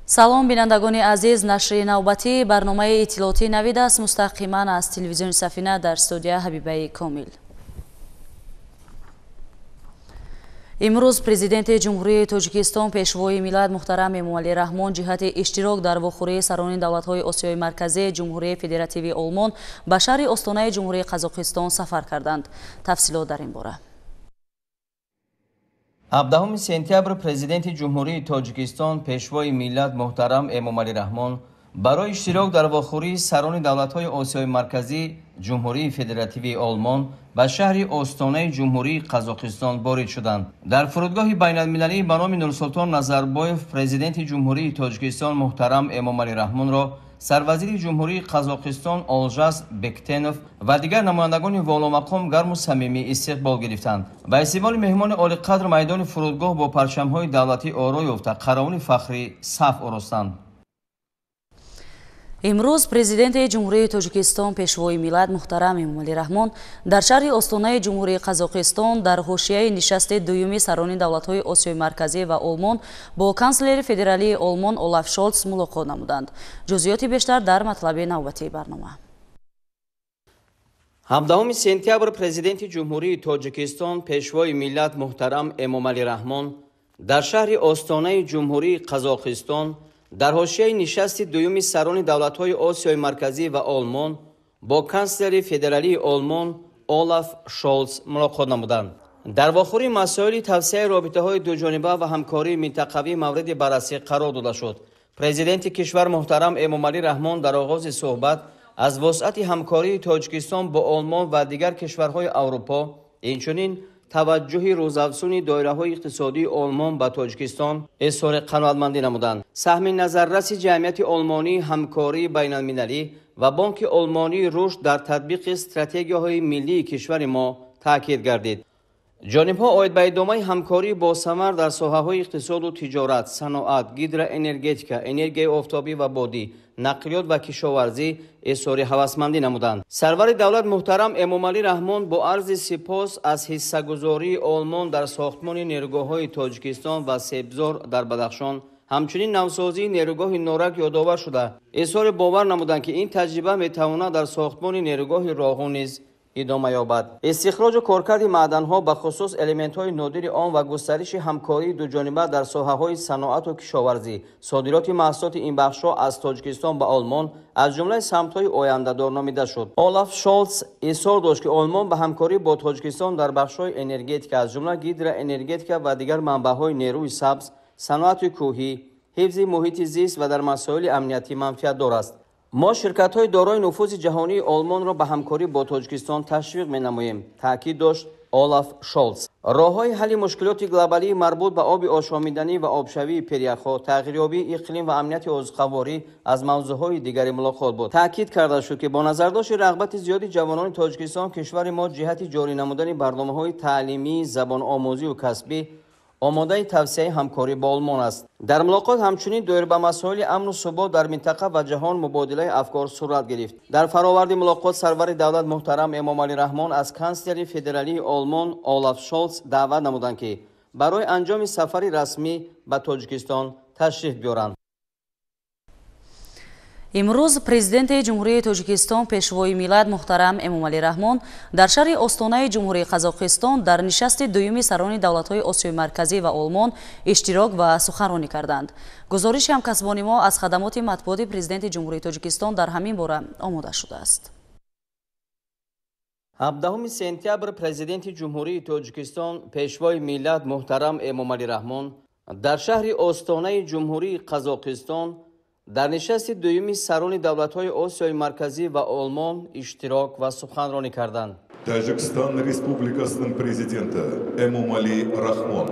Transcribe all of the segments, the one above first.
салом бинандагони азиз, нашри навбати барномаи иттилоотии навид аст. мустақиман аз телевизиони Сафина дар студия Ҳабибаи Комил. имрӯз президенти ҷумҳурии Тоҷикистон пешвои миллат муҳтарам Эмомалӣ Раҳмон ҷиҳати иштирок дар вохӯрии сарони давлатҳои Осиёи Марказӣ Ҷумҳурии Федеративии Олмон ба шаҳри остонаи Ҷумҳурии Қазоқистон сафар карданд. Тафсилот дар ин бора. 17 сентябр президенти ҷумҳурии Тоҷикистон пешвои миллат муҳтарам Эмомалӣ Раҳмон барои иштирок дар вохӯрии сарони давлатҳои Осиёи Марказӣ Ҷумҳурии Федеративии Олмон ба шаҳри остонаи Ҷумҳурии Қазоқистон ворид шуданд. Дар фурудгоҳи байналмилалӣ ба номи Нурсултон Назарбоев президенти ҷумҳурии Тоҷикистон муҳтарам Эмомалӣ Раҳмонро сарвазири ҷумҳурии Қазоқистон Олжас Бектенов ва дигар намояндагони воломақом гарму самимӣ истиқбол гирифтанд. Ба истиқболи меҳмони олиқадр майдони фурудгоҳ бо парчамҳои давлатӣ оро ёфта қаровни фахрӣ саф оростанд. имрӯз президенти ҷумҳурии Тоҷикистон пешвои миллат муҳтарам Эмомалӣ Раҳмон дар шаҳри остонаи Ҷумҳурии Қазоқистон дар ҳошияи нишасти дуюми сарони давлатҳои Осиёи Марказӣ ва Олмон бо канцлери федералии Олмон Олаф Шолц мулоқот намуданд. ҷузъиёти бештар дар матлаби навбатии барнома. 17 сентябр президенти ҷумҳурии Тоҷикистон пешвои миллат муҳтарам Эмомалӣ Раҳмон дар шаҳри остонаи Ҷумҳурии Қазоқистон дар ҳошияи нишасти дуюми сарони давлатҳои Осиёи Марказӣ ва Олмон бо канцлери федералии Олмон Олаф Шолц мулоқот намуданд. дар вохӯрии масоили тавсеяи робитаҳои дуҷониба ва ҳамкории минтақавӣ мавриди баррасӣ қарор дода шуд. президенти кишвар муҳтарам Эмомалӣ Раҳмон дар оғози суҳбат аз вусъати ҳамкории Тоҷикистон бо Олмон ва дигар кишварҳои Аврупо, инчунин таваҷҷӯҳи рӯзафзуни доираҳои иқтисодии Олмон ба Тоҷикистон изҳори қаноатмандӣ намуданд. саҳми назарраси ҷамъияти олмонии ҳамкории байналмилалӣ ва бонки олмонии рушд дар татбиқи стратегияҳои миллии кишвари мо таъкид гардид. ҷонибҳо оид ба идомаи ҳамкории босамар дар соҳаҳои иқтисоду тиҷорат, саноат, гидроэнергетика, энергияи офтобӣ ва бодӣ, нақлиёт ва кишоварзӣ изҳори ҳавасмандӣ намуданд. сарвари давлат муҳтарам Эмомалӣ Раҳмон бо арзи сипос аз ҳиссагузории Олмон дар сохтмони нерӯгоҳҳои Тоҷикистон ва Себзор дар Бадахшон, ҳамчунин навсозии нерӯгоҳи Норак ёдовар шуда, изҳори бовар намуданд, ки ин таҷриба метавонад дар сохтмони нерӯгоҳи Роҳун низ идома ёбад. истихроҷу коркарди маъданҳо ба хусус элементҳои нодири он ва густариши ҳамкории дуҷониба дар соҳаҳои саноату кишоварзӣ, содироти маҳсулоти ин бахшҳо аз Тоҷикистон ба Олмон аз ҷумлаи самтҳои ояндадор номида шуд. Олаф Шолц изҳор дошт, ки Олмон ба ҳамкорӣ бо Тоҷикистон дар бахшҳои энергетика, аз ҷумла гидроэнергетика ва дигар манбаъҳои нерӯи сабз, саноати кӯҳӣ, ҳифзи муҳити зист ва дар масоили амнияти манфиатдор аст. мо ширкатҳои дорои нуфузи ҷаҳонии Олмонро ба ҳамкорӣ бо Тоҷикистон ташвиқ менамоем, таъкид дошт Олаф Шолц. роҳҳои ҳалли мушкилоти глобалии марбут ба оби ошомиданӣ ва обшавии перяхҳо, тағйирёбии иқлим ва амнияти озуқаворӣ аз мавзӯъҳои дигари мулоқот буд. таъкид карда шуд, ки бо назардошти рағбати зиёди ҷавонони Тоҷикистон, кишвари мо ҷиҳати ҷорӣ намудани барномаҳои таълимӣ, забономӯзиву касбӣ омодаи тавсеяи ҳамкорӣ бо Олмон аст. дар мулоқот ҳамчунин доир ба масоили амну субот дар минтақа ва ҷаҳон мубодилаи афкор сурат гирифт. дар фароварди мулоқот сарвари давлат муҳтарам Эмомалӣ Раҳмон аз канцлери федералии Олмон Олаф Шолц даъват намуданд, ки барои анҷоми сафари расмӣ ба Тоҷикистон ташриф биёранд. имрӯз президенти ҷумҳурии Тоҷикистон пешвои миллат муҳтарам Эмомалӣ Раҳмон дар шаҳри остонаи Ҷумҳурии Қазоқистон дар нишасти дуюми сарони давлатҳои Осиёи Марказӣ ва Олмон иштирок ва суханронӣ карданд. гузориши ҳамкасбони мо аз хадамоти матбуоти президенти ҷумҳурии Тоҷикистон дар ҳамин бора омода шудааст. 17 сентябр президенти ҷумҳурии Тоҷикистон пешвои миллат муҳтарам Эмомалӣ Раҳмон дар шаҳри остонаи Ҷумҳурии Қазоқистон дар нишасти дуюми сарони давлатҳои Осиёи Марказӣ ва Олмон иштирок ва суханронӣ карданд. Tojikiston Respublikasining prezidenti Emomali Rahmon.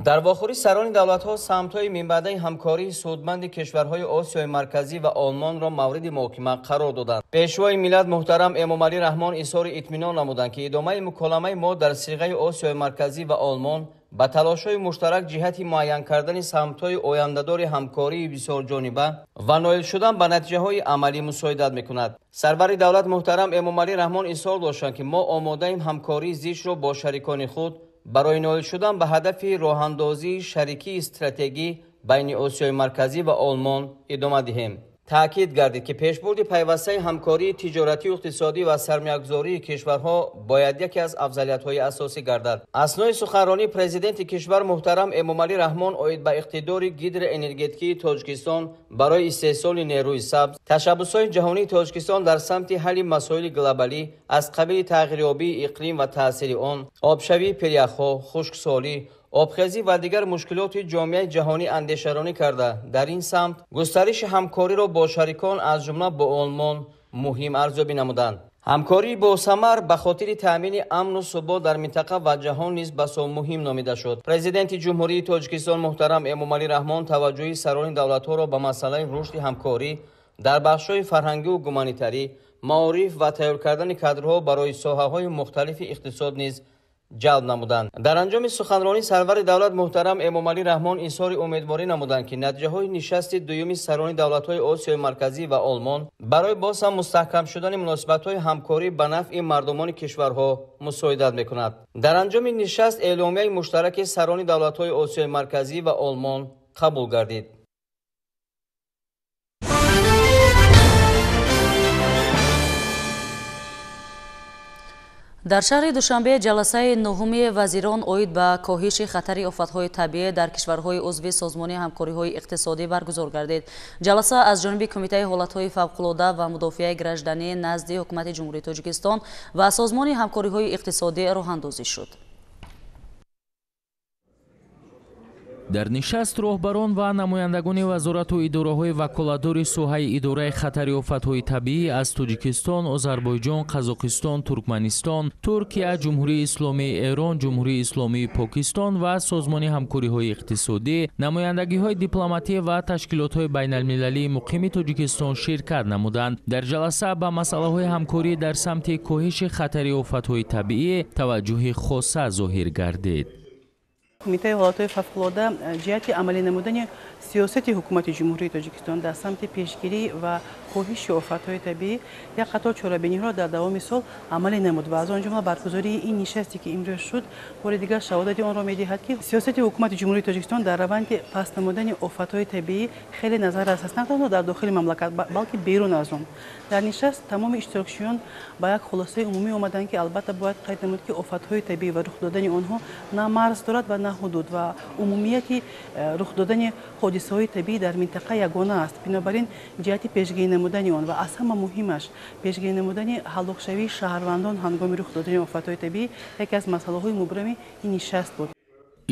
дар вохӯрии сарони давлатҳо самтҳои минбаъдаи ҳамкории судманди кишварҳои Осиёи Марказӣ ва Олмонро мавриди муҳокима қарор доданд. пешвои миллат муҳтарам Эмомалӣ Раҳмон изҳори итминон намуданд, ки идомаи муколамаи мо дар сиғаи Осиёи Марказӣ ва Олмон ба талошҳои муштарак ҷиҳати муайян кардани самтҳои ояндадори ҳамкории бисёрҷониба ва ноил шудан ба натиҷаҳои амалӣ мусоидат мекунад. Сарвари давлат муҳтарам Эмомалӣ Раҳмон изҳор доштанд, ки мо омодаем ҳамкории зичро бо шарикони худ барои ноил шудан ба ҳадафи роҳандозии шарикии стратегӣ байни Осиёи Марказӣ ва Олмон идома диҳем. таъкид гардид, ки пешбурди пайвастаи ҳамкории тиҷоратию иқтисодӣ ва сармаякгузории кишварҳо бояд яке аз афзалиятҳои асосӣ гардад. Аснои суханронии президенти кишвар муҳтарам Эмомалӣ Раҳмон оид ба иқтидори гидроэнергетикии Тоҷикистон барои истеҳсоли нерӯи сабз, ташаббусҳои ҷаҳонии Тоҷикистон дар самти ҳалли масоили глобалӣ аз қабили тағйирёбии иқлим ва таъсири он, обшавии пиряхҳо, хушксолӣ, обхезӣ ва дигар мушкилоти ҷомеаи ҷаҳонӣ андешаронӣ карда, дар ин самт густариши ҳамкориро бо шарикон аз ҷумла бо Олмон муҳим арзёбӣ намуданд. ҳамкории босамар ба хотири таъмини амну субот дар минтақа ва ҷаҳон низ басо муҳим номида шуд. Президенти ҷумҳурии Тоҷикистон муҳтарам Эмомалӣ Раҳмон таваҷҷӯҳи сарони давлатҳоро ба масъалаи рушди ҳамкорӣ дар бахшҳои фарҳангиву гуманитарӣ, маориф ва тайёр кардани кадрҳо барои соҳаҳои мухталифи иқтисод низ ҷалб намуданд. дар анҷоми суханронӣ сарвари давлат муҳтарам Эмомалӣ Раҳмон изҳори умедворӣ намуданд, ки натиҷаҳои нишасти дуюми сарони давлатҳои Осиёи Марказӣ ва Олмон барои боз ҳам мустаҳкам шудани муносибатҳои ҳамкорӣ ба нафъи мардумони кишварҳо мусоидат мекунад. дар анҷоми нишаст эъломияи муштараки сарони давлатҳои Осиёи Марказӣ ва Олмон қабул гардид. дар шаҳри Душанбе ҷаласаи нуҳуми вазирон оид ба коҳиши хатари офатҳои табиӣ дар кишварҳои узви Созмони ҳамкориҳои иқтисодӣ баргузор гардид. ҷаласа аз ҷониби Кумитаи ҳолатҳои фавқулода ва мудофиаи гражданӣ назди ҳукумати ҷумҳурии Тоҷикистон ва Созмони ҳамкориҳои иқтисодӣ роҳандозӣ шуд. дар нишаст роҳбарон ва намояндагони вазорату идораҳои ваколатдори соҳаи идораи хатари офатҳои табиӣ аз Тоҷикистон, Озарбойҷон, Қазоқистон, Туркманистон, Туркия, Ҷумҳурии Исломии Эрон, Ҷумҳурии Исломии Покистон ва Созмони ҳамкориҳои иқтисодӣ, намояндагиҳои дипломатӣ ва ташкилотҳои байналмилалии муқими Тоҷикистон ширкат намуданд. дар ҷаласа ба масъалаҳои ҳамкорӣ дар самти коҳиши хатари офатҳои табиӣ таваҷҷӯҳи хоса зоҳир гардид. Кумитаи ҳолатҳои фавқулода ҷиҳати амалӣ намудани сиёсати ҳукумати ҷумҳурии Тоҷикистон дар самти пешгирӣ ва коҳиши офатҳои табиӣ як қатор чорабиниҳоро дар давоми сол амалӣ намуд ва аз он ҷумла баргузории ин нишасте, ки имрӯз шуд, бори дигар шаҳодати онро медиҳад, ки сиёсати ҳукумати ҷумҳурии Тоҷикистон дар раванди паст намудани офатҳои табиӣ хеле назаррас аст, на танҳо дар дохили мамлакат, балки берун аз он. дар нишаст тамоми иштирокчиён ба як хулосаи умумӣ омаданд, ки албатта бояд қайд намуд, ки офатҳои табиӣ ва рух додани онҳо на марз дорад ва на ҳудуд ва умумияти рух додани ҳодисаҳои табиӣ дар минтақа ягона аст. бинобар ин ҷиҳати пешгирӣ намудани он ва аз ҳама муҳимаш пешгирӣ намудани ҳаллокшавии шаҳрвандон ҳангоми рух додани офатҳои табиӣ яке аз масъалаҳои мубрами ин нишаст буд.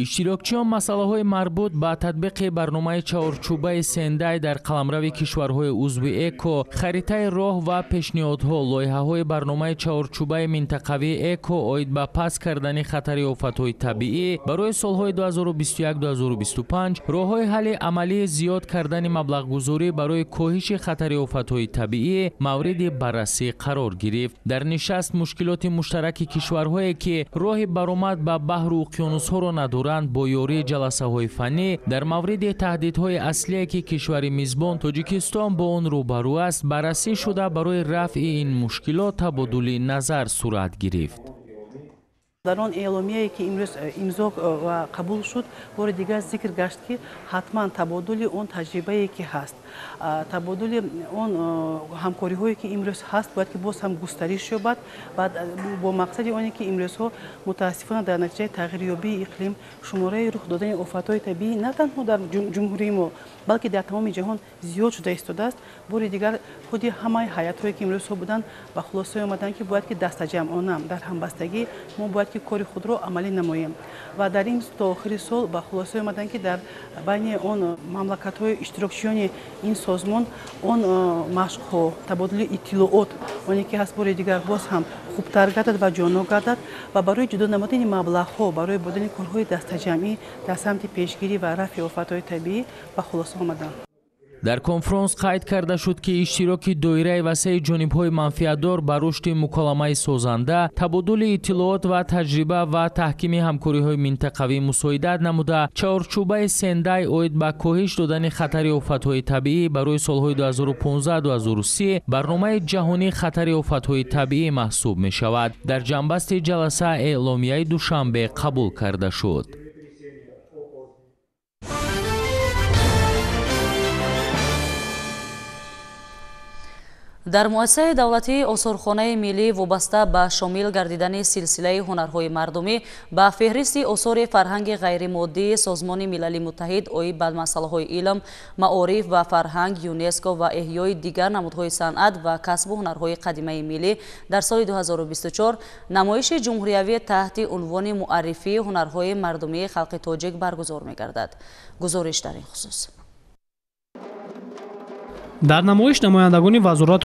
иштирокчиён масъалаҳои марбут ба татбиқи барномаи чаҳорчӯбаи Сендай дар қаламрави кишварҳои узви ЭКО, харитаи роҳ ва пешниҳодҳо, лоиҳаҳои барномаи чаҳорчӯбаи минтақавии ЭКО оид ба паст кардани хатари офатҳои табиӣ барои солҳои 2021-2025, роҳҳои ҳалли амалии зиёд кардани маблағгузорӣ барои коҳиши хатари офатҳои табиӣ мавриди баррасӣ қарор гирифт. дар нишаст мушкилоти муштараки кишварҳое, ки роҳи баромад ба баҳру уқёнусҳоро надоранд, бо ёрии ҷаласаҳои фанӣ дар мавриди таҳдидҳои аслие, ки кишвари мизбон Тоҷикистон бо он рӯбарӯ аст, баррасӣ шуда барои рафъи ин мушкилот табодули назар сурат гирифт. дар он эъломияе ки имрӯз имзо ва қабул шуд, бори дигар зикр гашт, ки ҳатман табодули он таҷрибае ки ҳаст, табодули он ҳамкориҳое ки имрӯз ҳаст, бояд ки боз ҳам густариш ёбад ва бо мақсади оне ки имрӯзҳо мутаассифона дар натиҷаи тағйирёбии иқлим шумораи рух додани офатҳои табиӣ на танҳо дар ҷумҳурии мо, балки дар тамоми ҷаҳон зиёд шуда истодааст. бори дигар худи ҳамаи ҳаятҳое ки имрӯзҳо буданд ба хулосае омаданд, ки бояд ки дастаҷамъона дар ҳамбастагӣ мо бояд ки кори худро амалӣ намоем ва дар ин то охири сол ба хулосае омаданд, ки дар байни он мамлакатҳои иштирокчиёни ин созмон он машқҳо, табодули иттилоот, оне ки ҳаст, бори дигар боз ҳам хубтар гардад ва ҷонно гардад ва барои ҷудо намудани маблағҳо барои бурдани корҳои дастаҷамъӣ дар самти пешгирӣ ва рафъи офатҳои табиӣ ба хулоса омаданд. дар конфронс қайд карда шуд ки иштироки доираи васеи ҷонибҳои манфиатдор ба рушди муколамаи созанда, табодули иттилоот ва таҷриба ва таҳкими ҳамкориҳои минтақавӣ мусоидат намуда, чаҳорчӯбаи Сендай оид ба коҳиш додани хатари офатҳои табиӣ барои солҳои 2015-2030 барномаи ҷаҳонии хатари офатҳои табиӣ маҳсуб мешавад. дар ҷанбасти ҷаласа эъломияи душанбе қабул карда шуд. дар муассисаи давлатии осорхонаи миллӣ вобаста ба шомил гардидани силсилаи ҳунарҳои мардумӣ ба феҳристи осори фарҳанги ғайримоддии Созмони Милали Муттаҳид оид ба масъалаҳои илм, маориф ва фарҳанг, ЮНЕСКО ва эҳёи дигар намудҳои санъат ва касбу ҳунарҳои қадимаи миллӣ дар соли 2024 намоиши ҷумҳуриявӣ таҳти унвони муаррифии ҳунарҳои мардумии халқи тоҷик баргузор мегардад. гузориш дар ин хусус. дар намоиш намояндагони вазорат